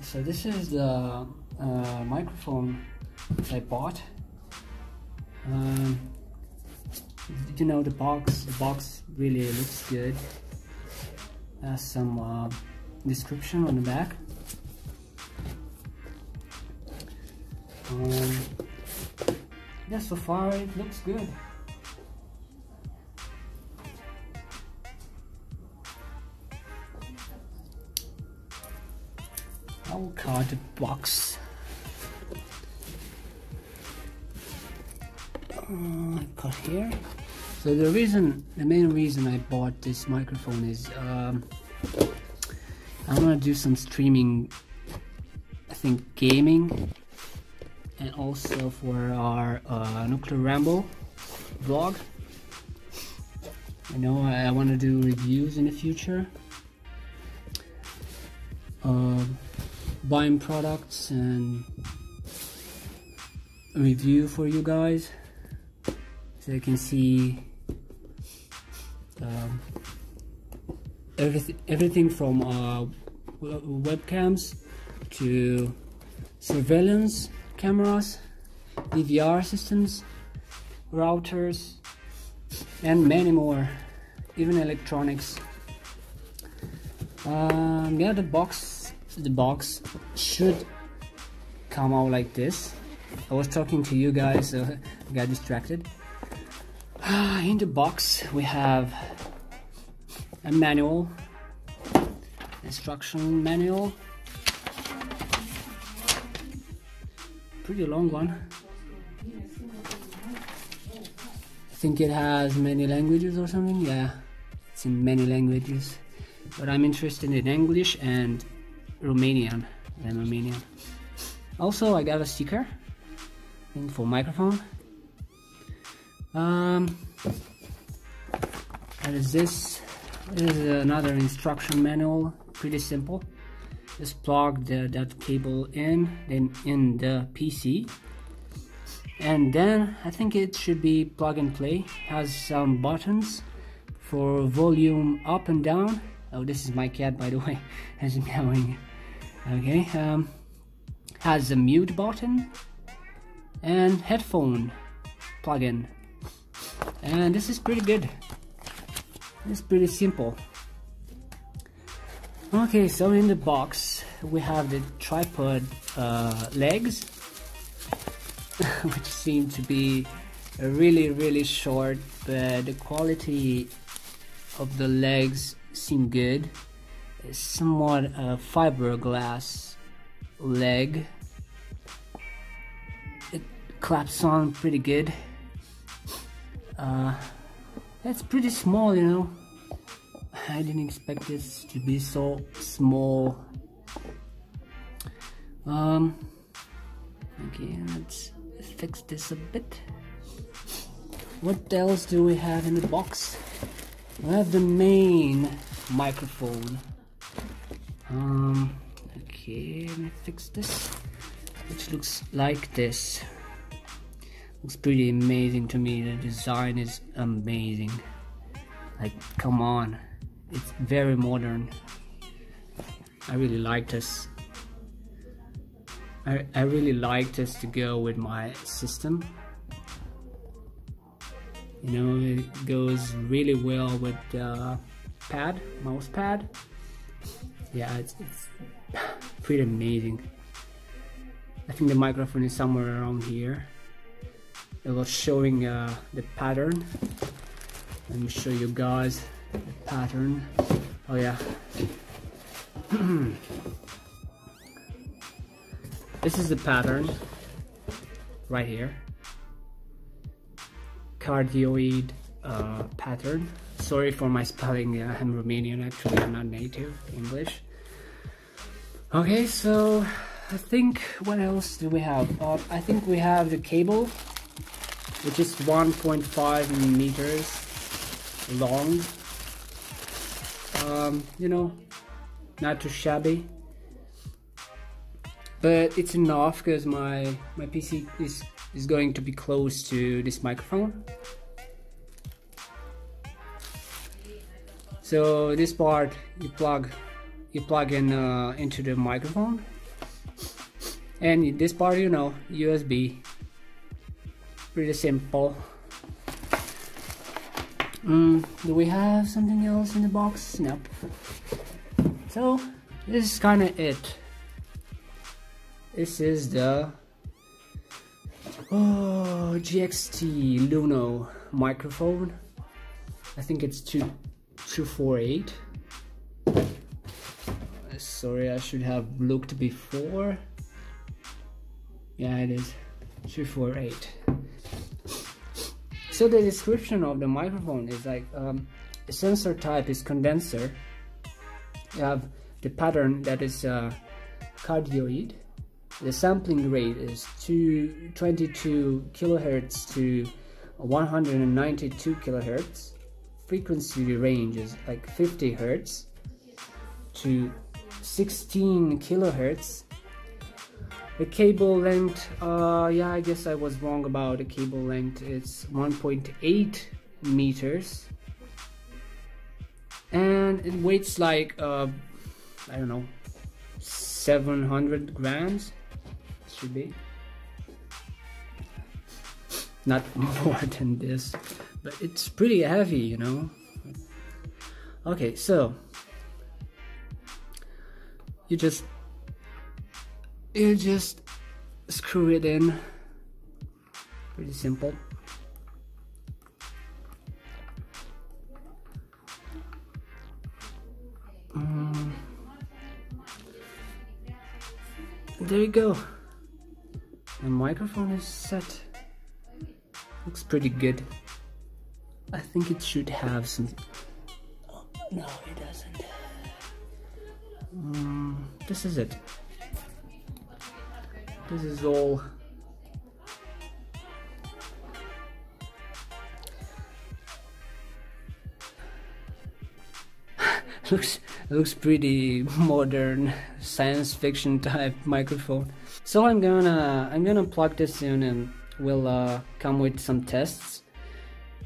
So this is the microphone I bought. You know, the box really looks good. Has some description on the back. Yeah, so far it looks good. I will cut the box. Cut here. So the main reason I bought this microphone is I want to do some streaming, I think gaming, and also for our Nuclear Ramble vlog. I know I want to do reviews in the future, buying products and review for you guys, so you can see everything from webcams to surveillance cameras, DVR systems, routers, and many more, even electronics. Yeah, the box should come out like this. I was talking to you guys, so I got distracted. In the box we have a manual, instruction manual, pretty long one. I think it has many languages or something. Yeah, it's in many languages, but I'm interested in English and Romanian. I'm Romanian. Also, I got a sticker for microphone. What is this? This is another instruction manual, pretty simple. Just plug that cable in, then in the PC, and then I think it should be plug and play. Has some buttons for volume up and down. Oh, this is my cat, by the way, as meowing. Okay, has a mute button and headphone plug-in, and this is pretty good. It's pretty simple. Okay, so in the box we have the tripod legs, which seem to be really short, but the quality of the legs seem good. It's somewhat a fiberglass leg. It claps on pretty good. It's pretty small, you know. I didn't expect this to be so small. Okay, let's fix this a bit. What else do we have in the box? We have the main microphone. Okay, let me fix this, which looks like this. Looks pretty amazing to me. The design is amazing. Like, come on, it's very modern. I really like this. I really like this to go with my system. You know, it goes really well with the mouse pad. Yeah, it's pretty amazing. I think the microphone is somewhere around here. It was showing the pattern. Let me show you guys the pattern. Oh yeah. This is the pattern right here. Cardioid pattern. Sorry for my spelling. I'm Romanian actually. I'm not native English. Okay, so I think what else do we have? I think we have the cable, which is 1.5 meters long. You know, not too shabby, but it's enough because my PC is going to be close to this microphone. So this part you plug in into the microphone, And this part, you know, USB, pretty simple. Do we have something else in the box? Nope. So this is kind of it. This is the GXT Luno microphone. I think it's 248. Sorry, I should have looked before. Yeah, it is 248. So the description of the microphone is like the sensor type is condenser. You have the pattern that is cardioid. The sampling rate is 22 kilohertz to 192 kilohertz. Frequency range is like 50 hertz to 16 kilohertz. The cable length, yeah, I guess I was wrong about the cable length. It's 1.8 meters, and it weighs like I don't know, 700 grams. Should be not more than this, but it's pretty heavy, you know. Okay, so you just screw it in. Pretty simple. There you go. The microphone is set. Looks pretty good. I think it should have some. Oh, no, it doesn't. This is it. This is all. looks pretty modern, science fiction type microphone. So I'm gonna plug this in, and we'll come with some tests.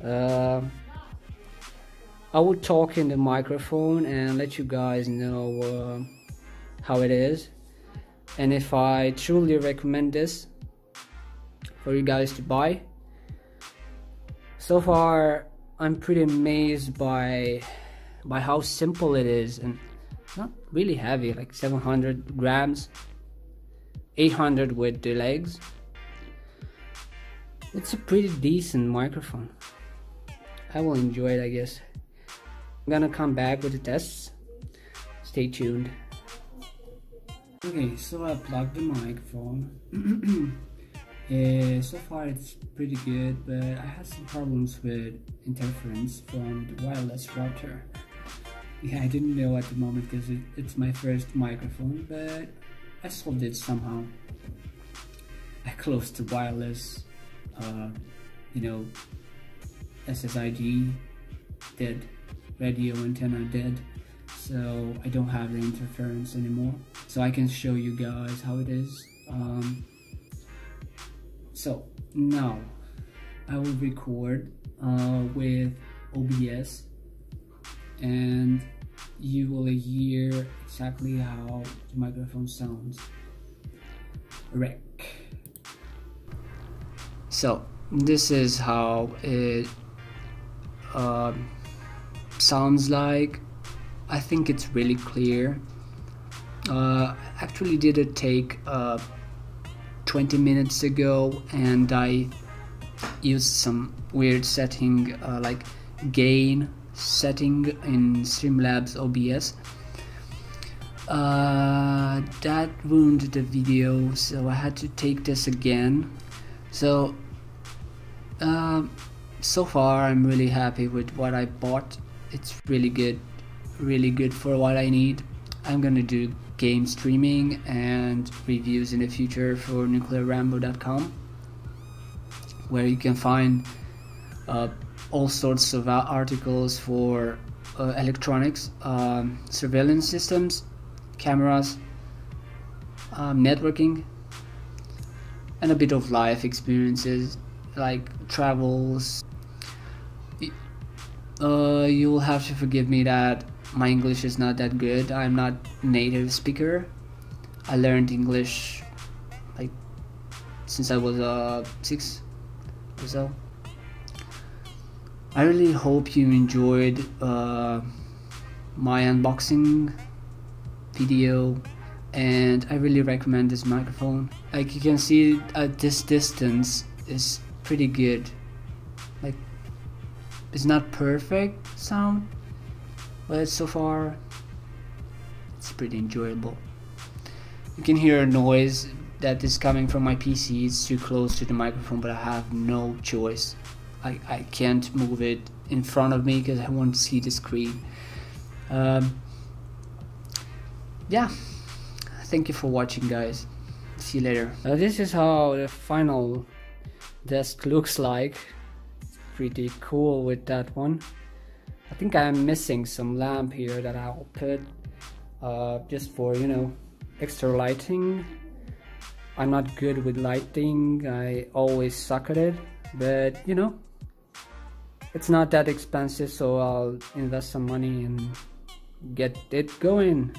I will talk in the microphone and let you guys know how it is, and if I truly recommend this for you guys to buy. So far I'm pretty amazed by how simple it is, and not really heavy, like 700 grams, 800 with the legs. It's a pretty decent microphone. I will enjoy it, I guess. I'm gonna come back with the tests. Stay tuned. Okay, so I plugged the microphone. So far it's pretty good, but I had some problems with interference from the wireless router. Yeah, I didn't know at the moment because it's my first microphone, but I solved it somehow. I closed the wireless, you know, SSID dead, radio antenna dead, so I don't have the interference anymore. So I can show you guys how it is. So now I will record with OBS, and you will hear exactly how the microphone sounds. Rec. So this is how it sounds like. I think it's really clear. Actually did a take 20 minutes ago, and I used some weird setting like gain setting in Streamlabs OBS. That ruined the video, so I had to take this again. So so far I'm really happy with what I bought. It's really good for what I need. I'm gonna do game streaming and reviews in the future for nuclearrambo.com, where you can find all sorts of articles for electronics, surveillance systems, cameras, networking, and a bit of life experiences like travels. You'll have to forgive me that my English is not that good. I'm not native speaker. I learned English since I was 6 or so. I really hope you enjoyed my unboxing video, and I really recommend this microphone. Like you can see at this distance is pretty good. Like it's not perfect sound, but so far it's pretty enjoyable. You can hear a noise that is coming from my PC. It's too close to the microphone, but I have no choice. I can't move it in front of me because I won't see the screen. Yeah, thank you for watching, guys. See you later. This is how the final desk looks like. Pretty cool with that one. I think I'm missing some lamp here that I'll put just for, you know, extra lighting. I'm not good with lighting. I always suck at it, but you know, it's not that expensive, so I'll invest some money and get it going.